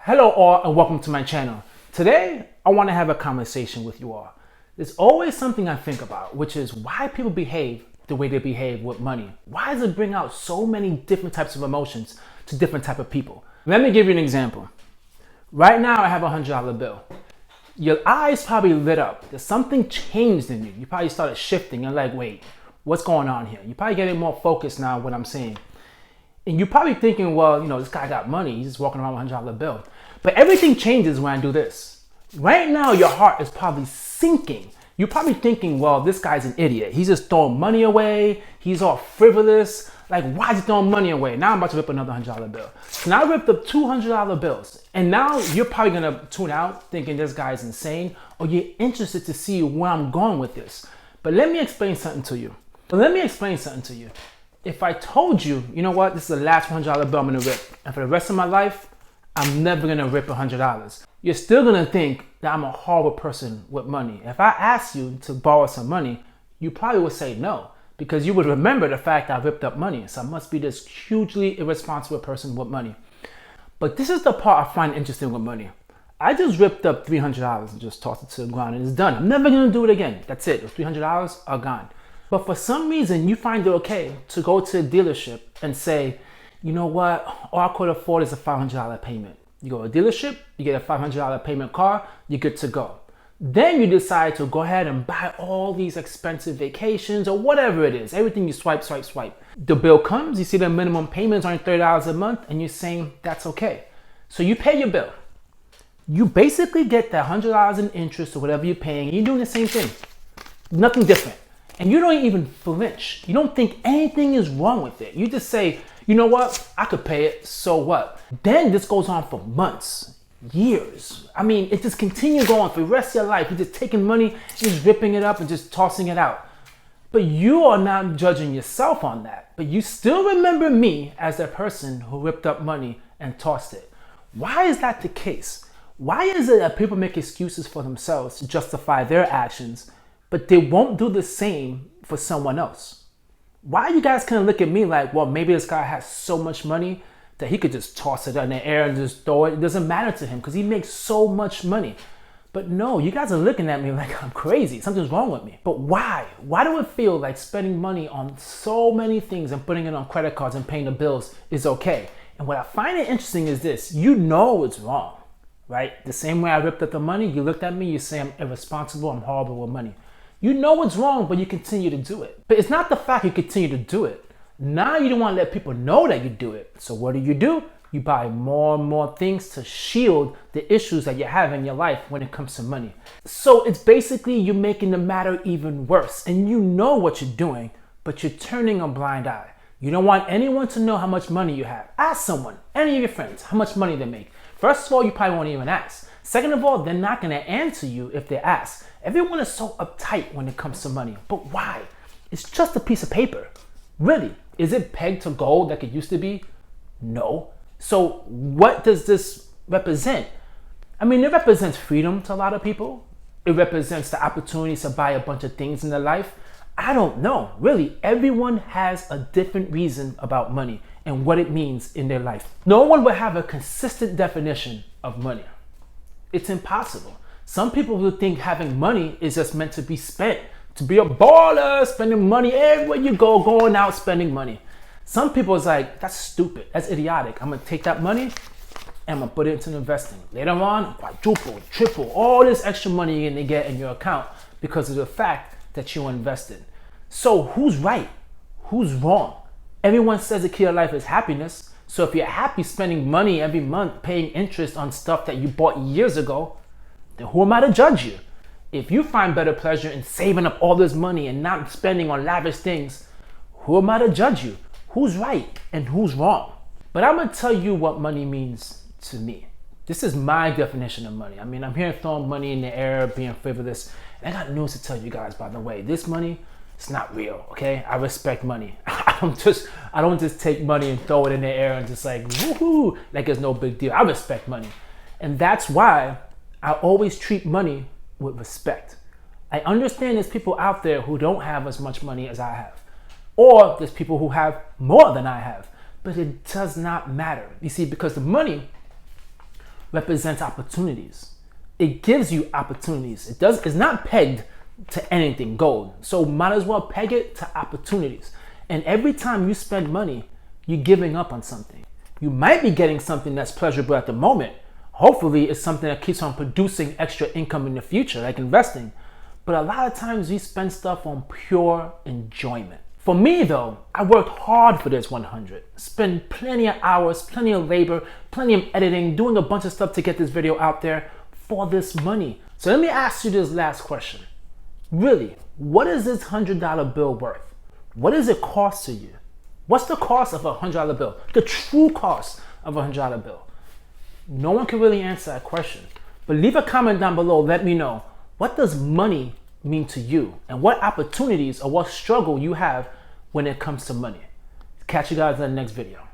Hello all and welcome to my channel. Today, I want to have a conversation with you all. There's always something I think about, which is why people behave the way they behave with money. Why does it bring out so many different types of emotions to different type of people? Let me give you an example. Right now, I have a $100 bill. Your eyes probably lit up. There's something changed in you. You probably started shifting and like, wait, what's going on here? You're probably getting more focused now on what I'm saying. And you're probably thinking, well, this guy got money. He's just walking around with a $100 bill. But everything changes when I do this. Right now, your heart is probably sinking. You're probably thinking, well, this guy's an idiot. He's just throwing money away. He's all frivolous. Like, why is he throwing money away? Now I'm about to rip another $100 bill. So now I ripped up two $100 bills. And now you're probably going to tune out thinking this guy's insane, or you're interested to see where I'm going with this. But let me explain something to you. If I told you, you know what, this is the last $100 bill I'm going to rip, and for the rest of my life, I'm never going to rip $100. You're still going to think that I'm a horrible person with money. If I asked you to borrow some money, you probably would say no, because you would remember the fact that I ripped up money. So I must be this hugely irresponsible person with money. But this is the part I find interesting with money. I just ripped up $300 and just tossed it to the ground and it's done. I'm never going to do it again. That's it. Those $300 are gone. But for some reason, you find it okay to go to a dealership and say, you know what, all I could afford is a $500 payment. You go to a dealership, you get a $500 payment car, you're good to go. Then you decide to go ahead and buy all these expensive vacations or whatever it is. Everything you swipe. The bill comes, you see the minimum payments are $30 a month, and you're saying that's okay. So you pay your bill. You basically get that $100 in interest or whatever you're paying, and you're doing the same thing. Nothing different. And you don't even flinch. You don't think anything is wrong with it. You just say, you know what? I could pay it, so what? Then this goes on for months, years. I mean, it just continues going for the rest of your life. You're just taking money, just ripping it up and just tossing it out. But you are not judging yourself on that. But you still remember me as the person who ripped up money and tossed it. Why is that the case? Why is it that people make excuses for themselves to justify their actions, but they won't do the same for someone else? Why you guys kind of look at me like, well, maybe this guy has so much money that he could just toss it in the air and just throw it. It doesn't matter to him because he makes so much money. But no, you guys are looking at me like I'm crazy. Something's wrong with me. But why? Why do it feel like spending money on so many things and putting it on credit cards and paying the bills is okay? And what I find it interesting is this. You know it's wrong, right? The same way I ripped up the money, you looked at me, you say I'm irresponsible, I'm horrible with money. You know it's wrong, but you continue to do it. But it's not the fact you continue to do it. Now you don't want to let people know that you do it. So what do? You buy more and more things to shield the issues that you have in your life when it comes to money. So it's basically you're making the matter even worse. And you know what you're doing, but you're turning a blind eye. You don't want anyone to know how much money you have. Ask someone, any of your friends, how much money they make. First of all, you probably won't even ask. Second of all, they're not going to answer you if they ask. Everyone is so uptight when it comes to money. But why? It's just a piece of paper. Really? Is it pegged to gold like it used to be? No. So what does this represent? I mean, it represents freedom to a lot of people. It represents the opportunity to buy a bunch of things in their life. I don't know. Really, everyone has a different reason about money and what it means in their life. No one will have a consistent definition of money. It's impossible. Some people will think having money is just meant to be spent, to be a baller, spending money everywhere you go, going out spending money. Some people is like, that's stupid, that's idiotic. I'm gonna take that money and I'm gonna put it into investing. Later on, quadruple, triple, all this extra money you're gonna get in your account because of the fact that you invested. So who's right? Who's wrong? Everyone says the key to life is happiness. So if you're happy spending money every month, paying interest on stuff that you bought years ago, then who am I to judge you? If you find better pleasure in saving up all this money and not spending on lavish things, who am I to judge you? Who's right and who's wrong? But I'm gonna tell you what money means to me. This is my definition of money. I mean, I'm here throwing money in the air, being frivolous. And I got news to tell you guys, by the way. This money, it's not real, okay? I respect money. I don't just take money and throw it in the air and just like, woohoo, like it's no big deal. I respect money. And that's why I always treat money with respect. I understand there's people out there who don't have as much money as I have. Or there's people who have more than I have. But it does not matter. You see, because the money represents opportunities. It gives you opportunities. It's not pegged to anything, gold. So might as well peg it to opportunities. And every time you spend money, you're giving up on something. You might be getting something that's pleasurable at the moment. Hopefully it's something that keeps on producing extra income in the future, like investing. But a lot of times we spend stuff on pure enjoyment. For me though, I worked hard for this 100. Spent plenty of hours, plenty of labor, plenty of editing, doing a bunch of stuff to get this video out there for this money. So let me ask you this last question. Really, what is this $100 bill worth? What does it cost to you? What's the cost of a $100 bill? The true cost of a $100 bill? No one can really answer that question. But leave a comment down below, let me know, what does money mean to you? And what opportunities or what struggle you have when it comes to money? Catch you guys in the next video.